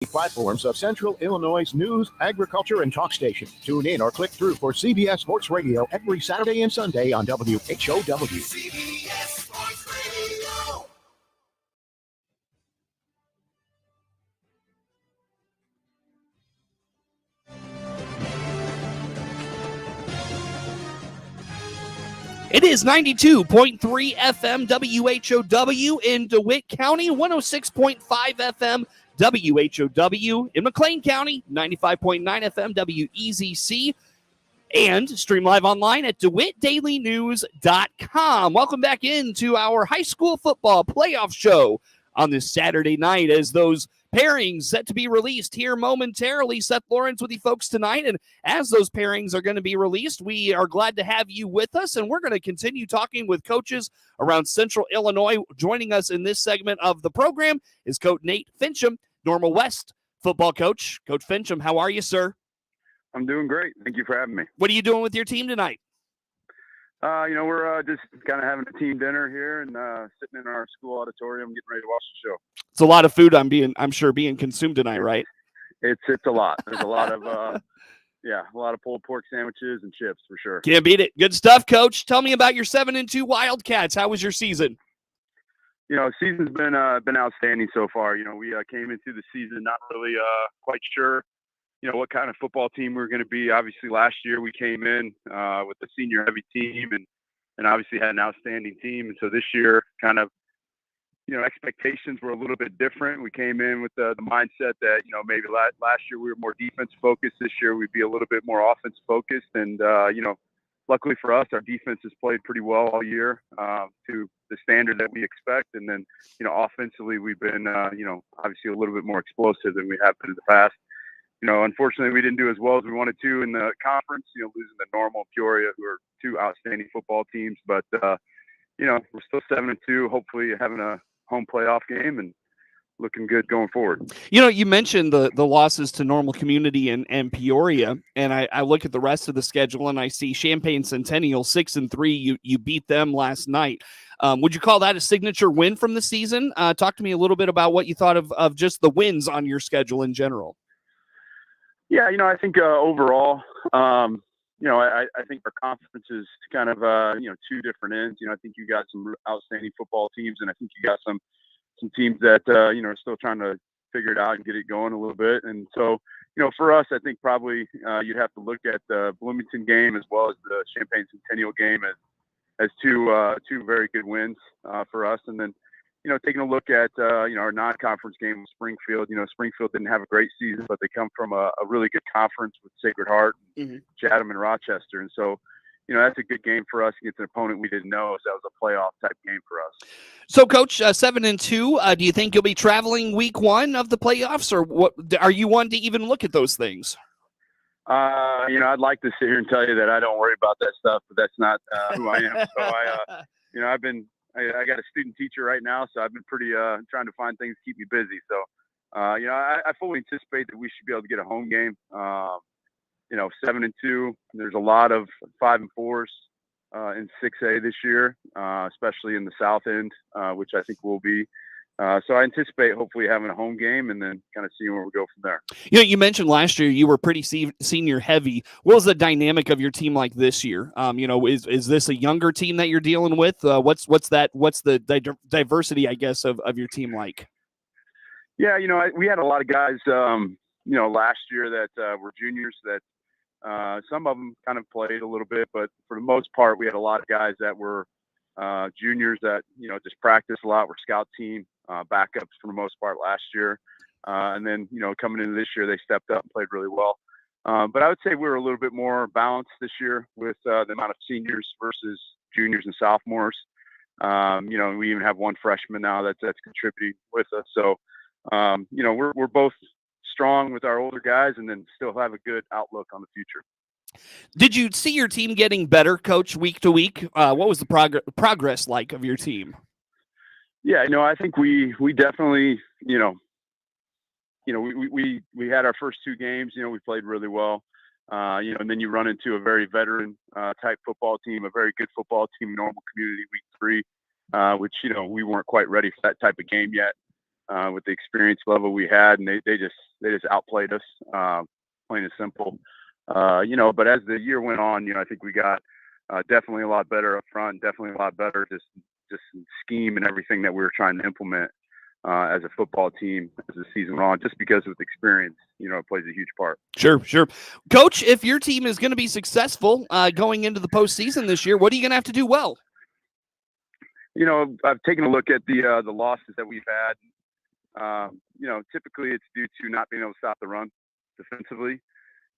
platforms of Central Illinois news, agriculture, and talk station. Tune in or click through for CBS Sports Radio every Saturday and Sunday on WHOW. CBS Sports Radio. It is 92.3 FM WHOW in DeWitt County, 106.5 FM WHOW in McLean County, 95.9 FM WEZC, and stream live online at DeWittDailyNews.com. Welcome back into our high school football playoff show on this Saturday night as those pairings set to be released here momentarily. Seth Lawrence with you folks tonight, and as those pairings are going to be released, we are glad to have you with us, and we're going to continue talking with coaches around Central Illinois. Joining us in this segment of the program is Coach Nate Finchum, Normal West football coach. Coach Finchum, how are you, sir? I'm doing great. Thank you for having me. What are you doing with your team tonight? We're just kind of having a team dinner here and sitting in our school auditorium, getting ready to watch the show. It's a lot of food I'm sure being consumed tonight, right? It's a lot. There's a lot of a lot of pulled pork sandwiches and chips for sure. Can't beat it. Good stuff, Coach. Tell me about your 7-2 Wildcats. How was your season? Season's been outstanding so far. We came into the season not really quite sure what kind of football team we were going to be. Obviously, last year we came in with a senior heavy team and obviously had an outstanding team. And so this year kind of, expectations were a little bit different. We came in with the mindset that, maybe last year we were more defense focused. This year we'd be a little bit more offense focused. And, luckily for us, our defense has played pretty well all year to the standard that we expect. And then, offensively, we've been, obviously a little bit more explosive than we have been in the past. Unfortunately, we didn't do as well as we wanted to in the conference, losing the Normal and Peoria, who are two outstanding football teams. But, we're still 7-2, hopefully having a home playoff game and looking good going forward. You mentioned the losses to Normal Community and Peoria, and I look at the rest of the schedule and I see Champaign Centennial 6-3. You beat them last night. Would you call that a signature win from the season? Talk to me a little bit about what you thought of just the wins on your schedule in general. Yeah, I think overall, I think our conference is kind of, two different ends. I think you got some outstanding football teams, and I think you got some teams that, are still trying to figure it out and get it going a little bit. And so, for us, I think probably you'd have to look at the Bloomington game as well as the Champaign Centennial game as two very good wins for us. And then, taking a look at, our non-conference game with Springfield, Springfield didn't have a great season, but they come from a really good conference with Sacred Heart, Chatham, and Rochester. And so, that's a good game for us against an opponent we didn't know. So that was a playoff type game for us. So, Coach, 7-2, do you think you'll be traveling week one of the playoffs, or what? Are you one to even look at those things? I'd like to sit here and tell you that I don't worry about that stuff, but that's not who I am. So I got a student teacher right now, so I've been pretty trying to find things to keep me busy. So, I fully anticipate that we should be able to get a home game. 7-2. There's a lot of 5-4s in 6A this year, especially in the South End, which I think will be. So I anticipate hopefully having a home game and then kind of seeing where we go from there. You mentioned last year you were pretty senior heavy. What was the dynamic of your team like this year? Is this a younger team that you're dealing with? What's the diversity, I guess, of your team like? Yeah, we had a lot of guys, last year that were juniors that some of them kind of played a little bit, but for the most part, we had a lot of guys that were juniors that, just practiced a lot, were scout team backups for the most part last year. And then, coming into this year, they stepped up and played really well. But I would say we were a little bit more balanced this year with the amount of seniors versus juniors and sophomores. We even have one freshman now that's contributing with us. So, we're both strong with our older guys and then still have a good outlook on the future. Did you see your team getting better, Coach, week to week? What was the progress like of your team? Yeah, I think we definitely, we had our first two games, we played really well, and then you run into a very veteran type football team, a very good football team, Normal Community week 3, which, we weren't quite ready for that type of game yet. with the experience level we had, and they just outplayed us, plain and simple. But as the year went on, I think we got definitely a lot better up front, definitely a lot better just scheme and everything that we were trying to implement as a football team as the season went on, just because with experience, it plays a huge part. Sure. Coach, if your team is going to be successful going into the postseason this year, what are you going to have to do well? I've taken a look at the losses that we've had. Typically it's due to not being able to stop the run defensively,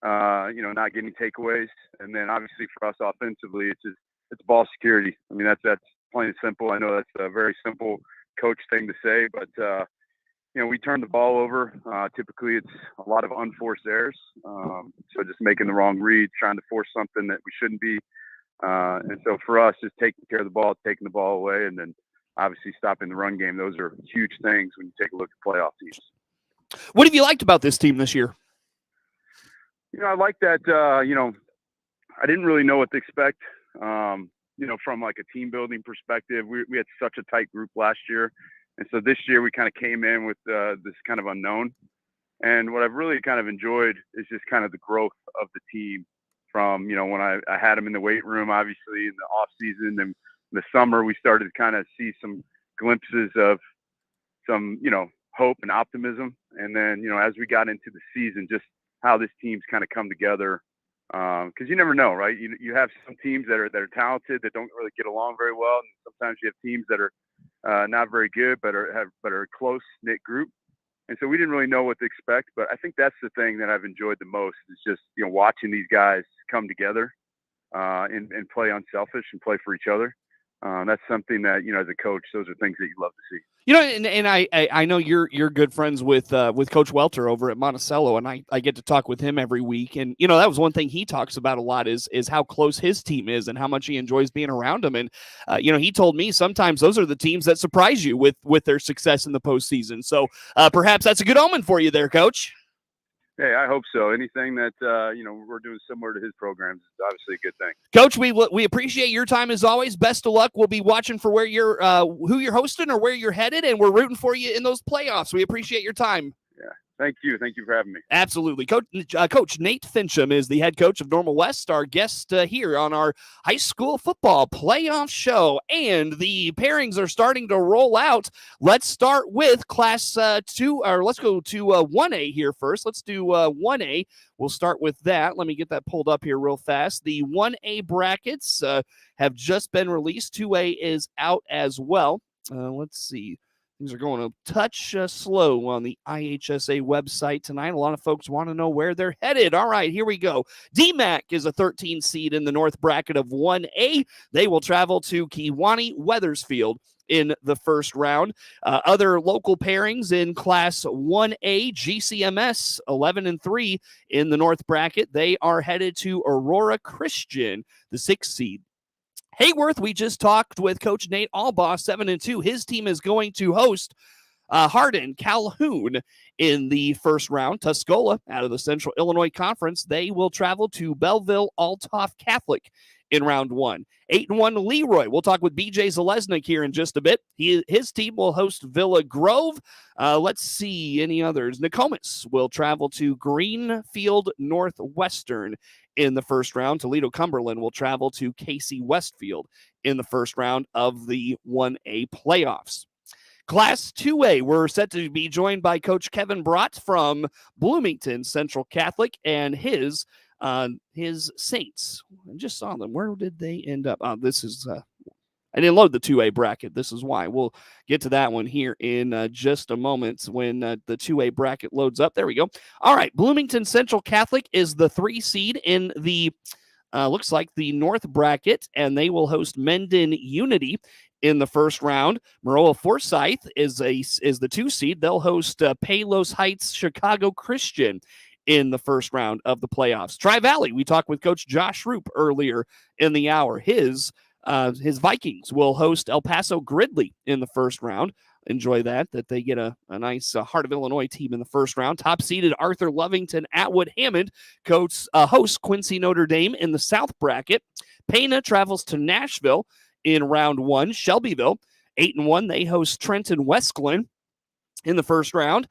not getting takeaways. And then obviously for us offensively, it's ball security. I mean, that's plain and simple. I know that's a very simple coach thing to say, but we turn the ball over. Typically it's a lot of unforced errors. So just making the wrong read, trying to force something that we shouldn't be. And so for us, just taking care of the ball, taking the ball away, and then obviously stopping the run game. Those are huge things when you take a look at playoff teams. What have you liked about this team this year? I like that, I didn't really know what to expect, from like a team building perspective. We had such a tight group last year. And so this year we kind of came in with this kind of unknown. And what I've really kind of enjoyed is just kind of the growth of the team from, when I had them in the weight room, obviously in the off season, and the summer, we started to kind of see some glimpses of some, hope and optimism. And then, as we got into the season, just how this team's kind of come together. Because you never know, right? You have some teams that are talented that don't really get along very well, and sometimes you have teams that are not very good but are a close knit group. And so we didn't really know what to expect, but I think that's the thing that I've enjoyed the most is just watching these guys come together and play unselfish and play for each other. That's something that as a coach, those are things that you love to see. And I know you're good friends with Coach Welter over at Monticello, and I get to talk with him every week. And that was one thing he talks about a lot is how close his team is and how much he enjoys being around them. And he told me sometimes those are the teams that surprise you with their success in the postseason. So perhaps that's a good omen for you there, Coach. Hey, I hope so. Anything that we're doing similar to his programs is obviously a good thing. Coach, we appreciate your time as always. Best of luck. We'll be watching for where you're who you're hosting or where you're headed, and we're rooting for you in those playoffs. We appreciate your time. Yeah. Thank you. Thank you for having me. Absolutely. Coach Nate Finchum is the head coach of Normal West, our guest here on our high school football playoff show. And the pairings are starting to roll out. Let's start with Class 2, or let's go to 1A here first. Let's do 1A. We'll start with that. Let me get that pulled up here real fast. The 1A brackets have just been released. 2A is out as well. Let's see. Things are going a touch slow on the IHSA website tonight. A lot of folks want to know where they're headed. All right, here we go. DMAC is a 13 seed in the north bracket of 1A. They will travel to Kewanee Wethersfield in the first round. Other local pairings in Class 1A, GCMS 11-3 in the north bracket. They are headed to Aurora Christian, the 6th seed. Hayworth, we just talked with Coach Nate Albaugh, 7-2. His team is going to host Hardin Calhoun in the first round. Tuscola, out of the Central Illinois Conference, they will travel to Belleville Althoff Catholic in round 1. 8-1 Leroy. We'll talk with BJ Zalesnik here in just a bit. His team will host Villa Grove. Let's see any others. Nokomis will travel to Greenfield Northwestern in the first round. Toledo Cumberland will travel to Casey Westfield in the first round of the 1A playoffs. Class 2A, we're set to be joined by Coach Kevin Brott from Bloomington Central Catholic and his Saints. I just saw them. Where did they end up? This is I didn't load the 2A bracket. This is why. We'll get to that one here in just a moment when the 2A bracket loads up. There we go. All right. Bloomington Central Catholic is the 3 seed in the, looks like the north bracket, and they will host Mendon Unity in the first round. Maroa Forsyth is the 2 seed. They'll host Palos Heights Chicago Christian in the first round of the playoffs. Tri-Valley, we talked with Coach Josh Roop earlier in the hour. His Vikings will host El Paso Gridley in the first round. Enjoy that they get a nice Heart of Illinois team in the first round. Top-seeded Arthur Lovington Atwood Hammond hosts Quincy Notre Dame in the south bracket. Pena travels to Nashville in round 1. Shelbyville, 8-1, they host Trenton West Glen in the first round.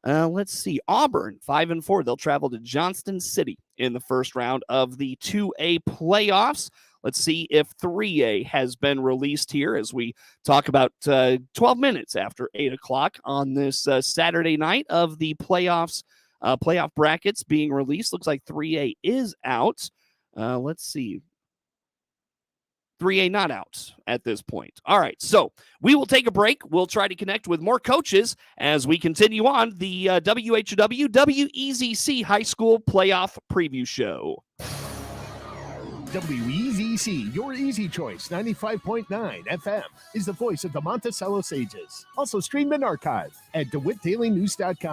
Let's see. Auburn, 5-4. They'll travel to Johnston City in the first round of the 2A playoffs. Let's see if 3A has been released here as we talk about 12 minutes after 8 o'clock on this Saturday night of the playoffs. Playoff brackets being released. Looks like 3A is out. Let's see. 3A not out at this point. All right, so we will take a break. We'll try to connect with more coaches as we continue on the WHOW WEZC High School Playoff Preview Show. WEZC, your easy choice, 95.9 FM, is the voice of the Monticello Sages. Also stream and archive at DeWittDailyNews.com.